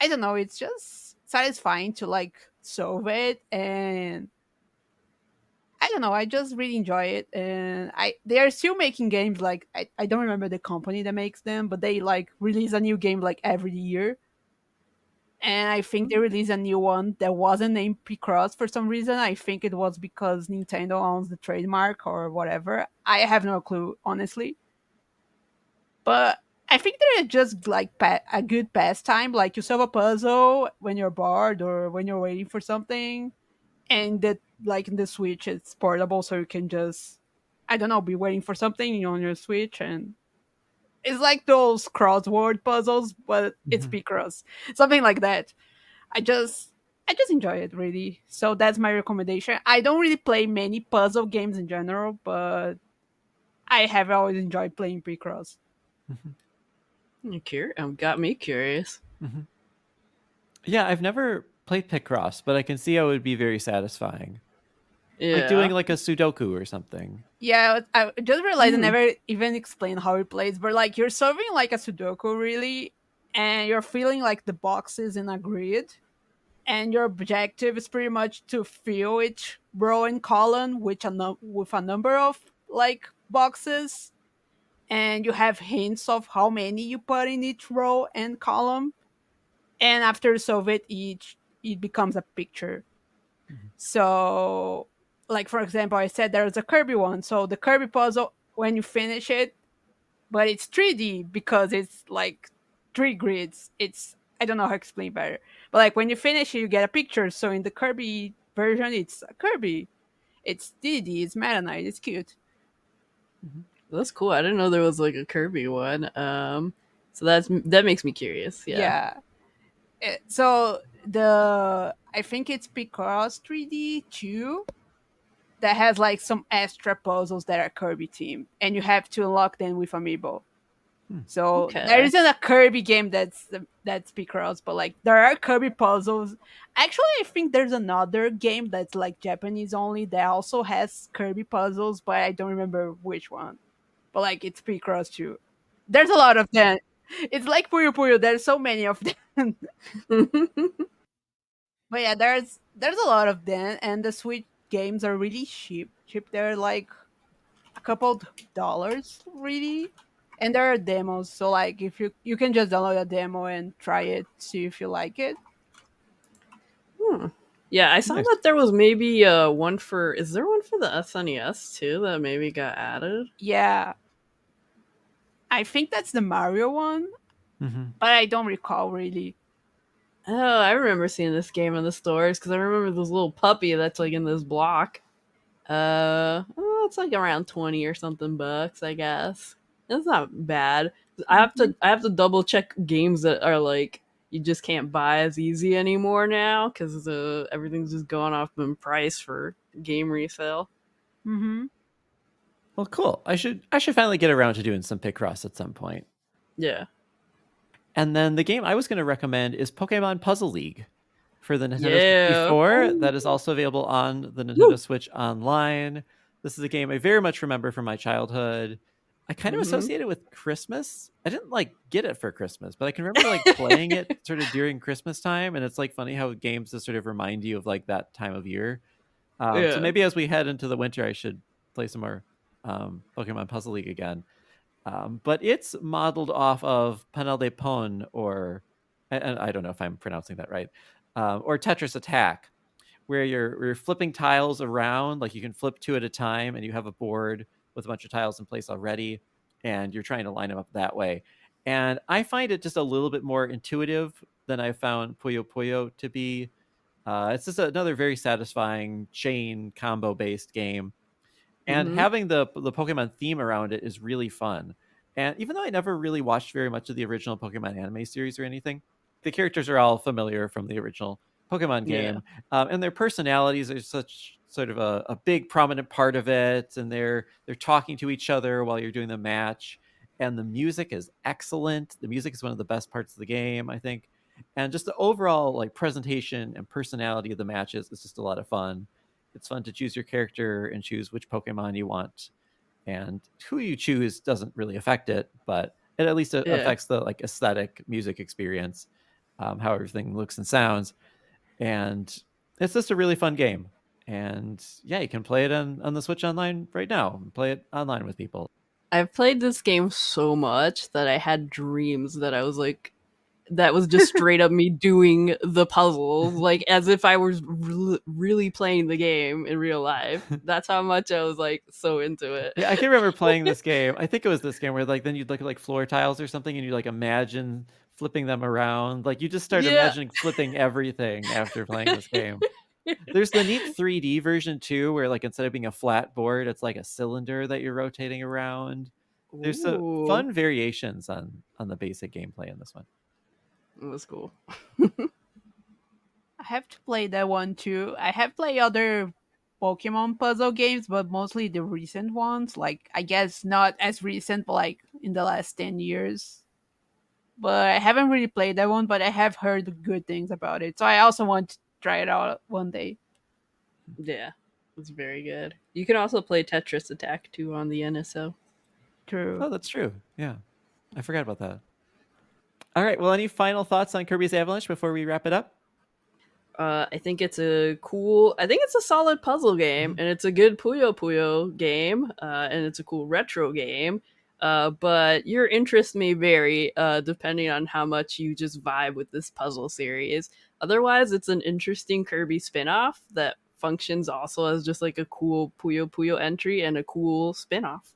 I don't know, it's just satisfying to like solve it, and I don't know, I just really enjoy it. And they are still making games, like I don't remember the company that makes them, but they like release a new game like every year. And I think they released a new one that wasn't named Picross for some reason. I think it was because Nintendo owns the trademark or whatever. I have no clue, honestly. But I think they're just like a good pastime. Like you solve a puzzle when you're bored or when you're waiting for something. And that, like in the Switch, it's portable, so you can just, I don't know, be waiting for something on your Switch, and it's like those crossword puzzles, but it's Picross, something like that. I just enjoy it, really. So that's my recommendation. I don't really play many puzzle games in general, but I have always enjoyed playing Picross. Got me curious. Yeah, I've never played Picross, but I can see how it would be very satisfying. Yeah. Like doing like a Sudoku or something. Yeah, I just realized I never even explained how it plays, but like you're solving like a Sudoku, really, and you're filling like the boxes in a grid, and your objective is pretty much to fill each row and column with a number of like boxes, and you have hints of how many you put in each row and column. and after you solve it, it becomes a picture. So, like for example, I said there's a Kirby one. So the Kirby puzzle, when you finish it, but it's 3D because it's like 3 grids. I don't know how to explain better, but like when you finish it, you get a picture. So in the Kirby version, it's a Kirby. It's DD. It's Meta Knight. It's cute. That's cool. I didn't know there was like a Kirby one. So that makes me curious. Yeah. So I think it's Picross 3D 2 that has like some extra puzzles that are Kirby themed, and you have to unlock them with Amiibo. So Okay. there isn't a Kirby game that's Picross, but like there are Kirby puzzles. Actually, I think there's another game that's like Japanese only that also has Kirby puzzles, but I don't remember which one. But like it's Picross too. There's a lot of them. It's like Puyo Puyo. There's so many of them. But yeah, there's a lot of them, and the Switch games are really cheap. They're like a couple dollars, really. And there are demos, so like if you can just download a demo and try it, see if you like it. Yeah, I saw Nice. that there was maybe one for. Is there one for the SNES too that maybe got added? Yeah, I think that's the Mario one, but I don't recall really. Oh, I remember seeing this game in the stores because I remember this little puppy that's like in this block. It's like around 20 or something bucks, I guess. It's not bad. I have to double check games that are like you just can't buy as easy anymore now because everything's just going off in price for game resale. Mm-hmm. Well, cool. I should finally get around to doing some Picross at some point. Yeah. And then the game I was going to recommend is Pokemon Puzzle League for the Nintendo Yeah. 64. That is also available on the Nintendo Switch Online. This is a game I very much remember from my childhood. I kind of associate it with Christmas. I didn't like get it for Christmas, but I can remember like playing it sort of during Christmas time. And it's like funny how games just sort of remind you of like that time of year. So maybe as we head into the winter, I should play some more Pokemon Puzzle League again. But it's modeled off of Panel de Pon, and I don't know if I'm pronouncing that right, or Tetris Attack, where you're flipping tiles around. Like you can flip 2 at a time, and you have a board with a bunch of tiles in place already, and you're trying to line them up that way. And I find it just a little bit more intuitive than I found Puyo Puyo to be. It's just another very satisfying chain combo based game. And having the Pokemon theme around it is really fun. And even though I never really watched very much of the original Pokemon anime series or anything, the characters are all familiar from the original Pokemon game. And their personalities are such sort of a big prominent part of it. And they're talking to each other while you're doing the match. And the music is excellent. The music is one of the best parts of the game, I think. And just the overall like presentation and personality of the matches is just a lot of fun. It's fun to choose your character and choose which Pokemon you want, and who you choose doesn't really affect it, but it at least affects the like aesthetic music experience, how everything looks and sounds. And it's just a really fun game. And yeah, you can play it on the Switch Online right now. Play it online with people. I've played this game so much that I had dreams that I was like, that was just straight up me doing the puzzles, like as if I was really playing the game in real life. That's how much I was like so into it. Yeah, I can remember playing this game. I think it was this game where like then you'd look at like floor tiles or something, and you like imagine flipping them around. Like you just start imagining flipping everything after playing this game. There's the neat 3D version too, where like instead of being a flat board, it's like a cylinder that you're rotating around. There's some fun variations on the basic gameplay in this one. It was cool. I have to play that one too. I have played other Pokemon puzzle games, but mostly the recent ones. Like, I guess not as recent, but like in the last 10 years. But I haven't really played that one, but I have heard good things about it. So I also want to try it out one day. Yeah, it's very good. You can also play Tetris Attack too on the NSO. True. Oh, that's true. Yeah. I forgot about that. All right. Well, any final thoughts on Kirby's Avalanche before we wrap it up? I think it's a solid puzzle game, and it's a good Puyo Puyo game, and it's a cool retro game. but your interest may vary depending on how much you just vibe with this puzzle series. Otherwise, it's an interesting Kirby spin-off that functions also as just like a cool Puyo Puyo entry and a cool spin-off.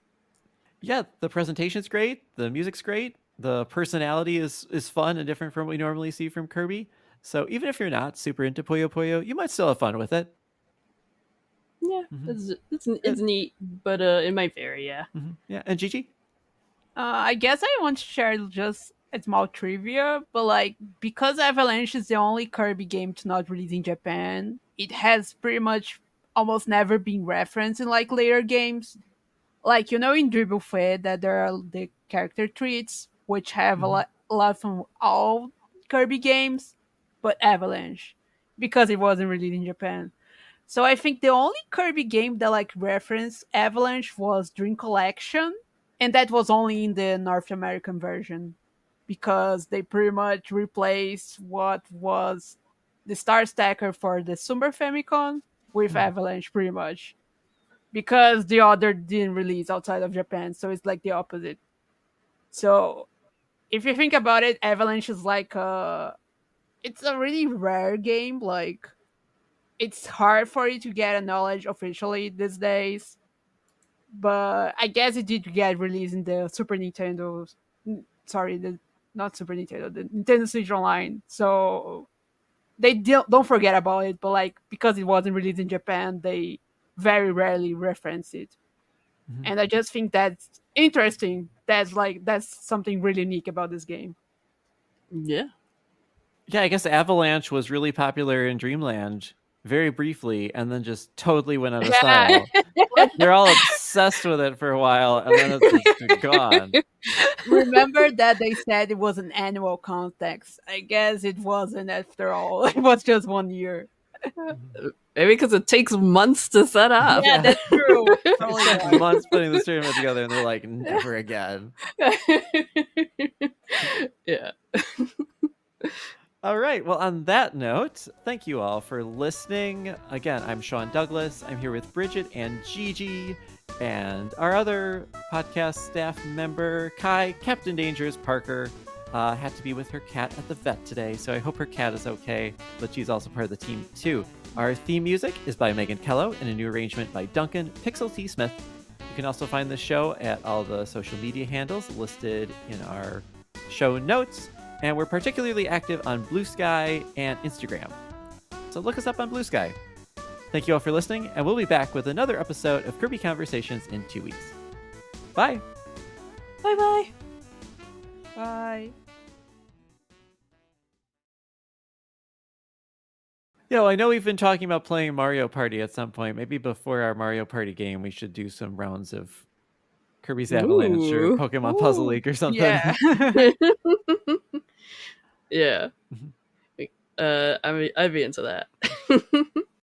Yeah, the presentation's great, the music's great, the personality is fun and different from what we normally see from Kirby. So even if you're not super into Puyo Puyo, you might still have fun with it. Yeah, it's neat, but it might vary, yeah. Yeah, and Gigi? I guess I want to share just a small trivia, but like because Avalanche is the only Kirby game to not release in Japan, it has pretty much almost never been referenced in like later games. Like in Dribble Fed that there are the character treats which have a lot from all Kirby games, but Avalanche because it wasn't released in Japan. So I think the only Kirby game that like referenced Avalanche was Dream Collection, and that was only in the North American version because they pretty much replaced what was the Star Stacker for the Super Famicom with Avalanche pretty much because the other didn't release outside of Japan, so it's like the opposite. So if you think about it, Avalanche is like it's a really rare game. Like it's hard for it to get a knowledge officially these days. But I guess it did get released in the Super Nintendo. Sorry, not Super Nintendo, the Nintendo Switch Online. So they don't forget about it. But like because it wasn't released in Japan, they very rarely reference it. And I just think that's interesting. That's something really unique about this game. Yeah. Yeah, I guess Avalanche was really popular in Dreamland very briefly and then just totally went out of style. They're all obsessed with it for a while and then it's just gone. Remember that they said it was an annual context. I guess it wasn't after all. It was just 1 year. Maybe because it takes months to set up. Yeah, that's true. Months putting this tournament together and they're like, never again. Yeah. All right. Well, on that note, thank you all for listening. Again, I'm Sean Douglas. I'm here with Bridget and Gigi and our other podcast staff member, Kai. Captain Dangerous Parker had to be with her cat at the vet today, so I hope her cat is okay, but she's also part of the team too. Our theme music is by Megan Kello and a new arrangement by Duncan Pixel T. Smith. You can also find the show at all the social media handles listed in our show notes. And we're particularly active on Blue Sky and Instagram. So look us up on Blue Sky. Thank you all for listening, and we'll be back with another episode of Kirby Conversations in 2 weeks. Bye! Bye-bye! Bye. Yeah, well, I know we've been talking about playing Mario Party at some point. Maybe before our Mario Party game, we should do some rounds of Kirby's Avalanche or Pokemon Puzzle League or something. Yeah. Yeah. I'd be into that.